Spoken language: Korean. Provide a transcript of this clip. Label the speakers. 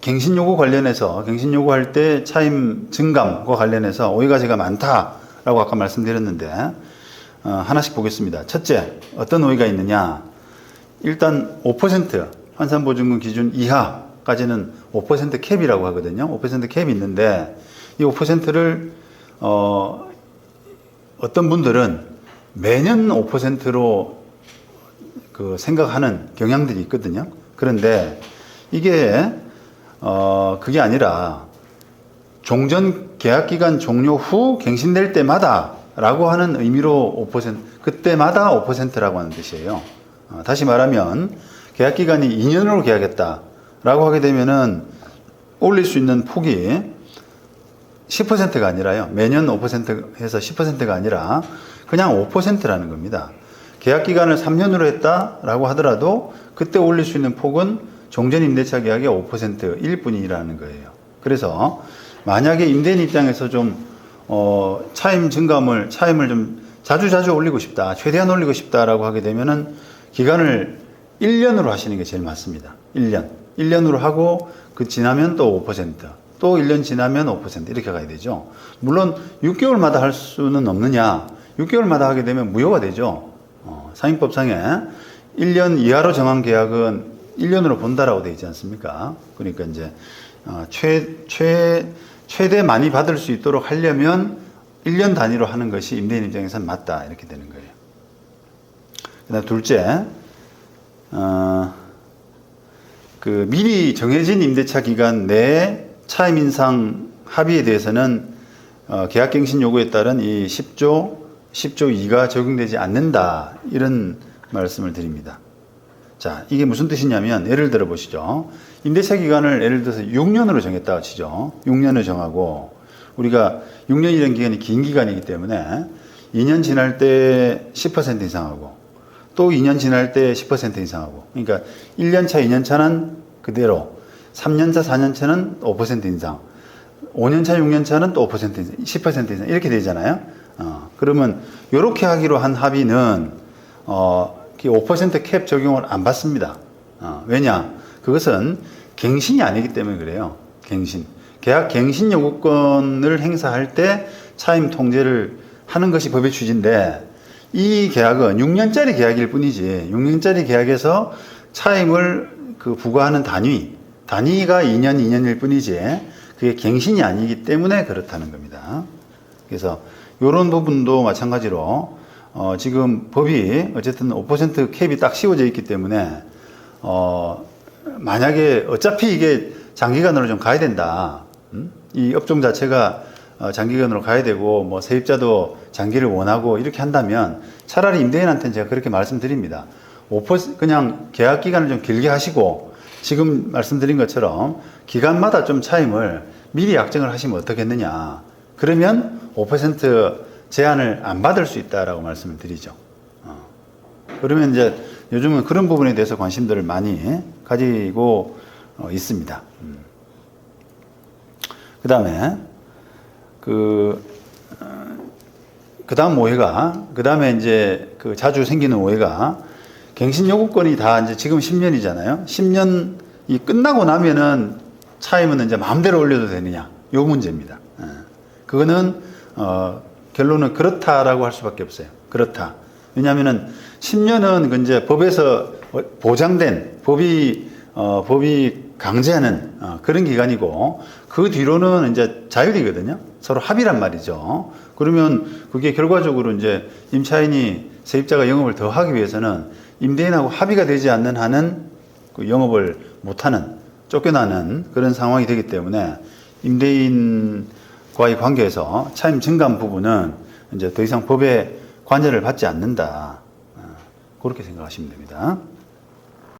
Speaker 1: 갱신 요구 관련해서 갱신 요구할 때 차임 증감과 관련해서 오해가 제가 많다라고 아까 말씀드렸는데 하나씩 보겠습니다. 첫째, 어떤 오해가 있느냐? 일단 5% 환산보증금 기준 이하까지는 5% 캡이라고 하거든요. 5% 캡이 있는데 이 5%를 어떤 분들은 매년 5%로 그 생각하는 경향들이 있거든요. 그런데 이게 그게 아니라 종전 계약기간 종료 후 갱신될 때마다 라고 하는 의미로 5%, 그때마다 5%라고 하는 뜻이에요. 다시 말하면 계약기간이 2년으로 계약했다 라고 하게 되면은 올릴 수 있는 폭이 10%가 아니라요. 매년 5% 해서 10%가 아니라 그냥 5%라는 겁니다. 계약기간을 3년으로 했다라고 하더라도 그때 올릴 수 있는 폭은 종전 임대차 계약의 5%일 뿐이라는 거예요. 그래서 만약에 임대인 입장에서 좀 차임을 좀 자주 올리고 싶다, 최대한 올리고 싶다라고 하게 되면은 기간을 1년으로 하시는 게 제일 맞습니다. 1년으로 하고 그 지나면 또 5%, 또 1년 지나면 5% 이렇게 가야 되죠. 물론 6개월마다 할 수는 없느냐? 6개월마다 하게 되면 무효가 되죠. 상임법상에 1년 이하로 정한 계약은 1년으로 본다라고 되어 있지 않습니까? 그러니까 이제 최대 많이 받을 수 있도록 하려면 1년 단위로 하는 것이 임대인 입장에서는 맞다 이렇게 되는 거예요. 그다음 둘째, 그 미리 정해진 임대차 기간 내에 차임 인상 합의에 대해서는 계약갱신 요구에 따른 이 10조 2가 적용되지 않는다 이런 말씀을 드립니다. 자, 이게 무슨 뜻이냐면 예를 들어 보시죠. 임대차 기간을 예를 들어서 6년으로 정했다고 치죠. 6년을 정하고 우리가 6년이라는 기간이 긴 기간이기 때문에 2년 지날 때 10% 이상하고 또 2년 지날 때 10% 이상하고 그러니까 1년 차, 2년 차는 그대로 3년 차, 4년 차는 5% 인상 5년 차, 6년 차는 또 5% 인상, 10% 이상 이렇게 되잖아요. 그러면 이렇게 하기로 한 합의는 5% 캡 적용을 안 받습니다. 왜냐? 그것은 갱신이 아니기 때문에 그래요. 계약 갱신 요구권을 행사할 때 차임 통제를 하는 것이 법의 취지인데 이 계약은 6년짜리 계약일 뿐이지 6년짜리 계약에서 차임을 부과하는 단위가 2년일 뿐이지 그게 갱신이 아니기 때문에 그렇다는 겁니다. 그래서 이런 부분도 마찬가지로 지금 법이 어쨌든 5% 캡이 딱 씌워져 있기 때문에 만약에 어차피 이게 장기간으로 좀 가야 된다. 이 업종 자체가 장기간으로 가야 되고 뭐 세입자도 장기를 원하고 이렇게 한다면 차라리 임대인한테는 제가 그렇게 말씀드립니다. 5% 그냥 계약 기간을 좀 길게 하시고 지금 말씀드린 것처럼 기간마다 좀 차임을 미리 약정을 하시면 어떻겠느냐. 그러면 5% 제한을 안 받을 수 있다라고 말씀을 드리죠. 그러면 이제 요즘은 그런 부분에 대해서 관심들을 많이 가지고 있습니다. 그 다음에 그 다음에 이제 자주 생기는 오해가 갱신 요구권이 다 이제 지금 10년이잖아요. 10년이 끝나고 나면은 차임은 이제 마음대로 올려도 되느냐. 요 문제입니다. 그거는 결론은 그렇다라고 할 수밖에 없어요. 그렇다. 왜냐하면은 10년은 이제 법에서 보장된 법이 강제하는 그런 기간이고 그 뒤로는 이제 자율이거든요. 서로 합의란 말이죠. 그러면 그게 결과적으로 이제 임차인이 세입자가 영업을 더 하기 위해서는 임대인하고 합의가 되지 않는 한은 그 영업을 못하는 쫓겨나는 그런 상황이 되기 때문에 임대인과의 관계에서 차임 증감 부분은 이제 더 이상 법의 관여를 받지 않는다. 그렇게 생각하시면 됩니다.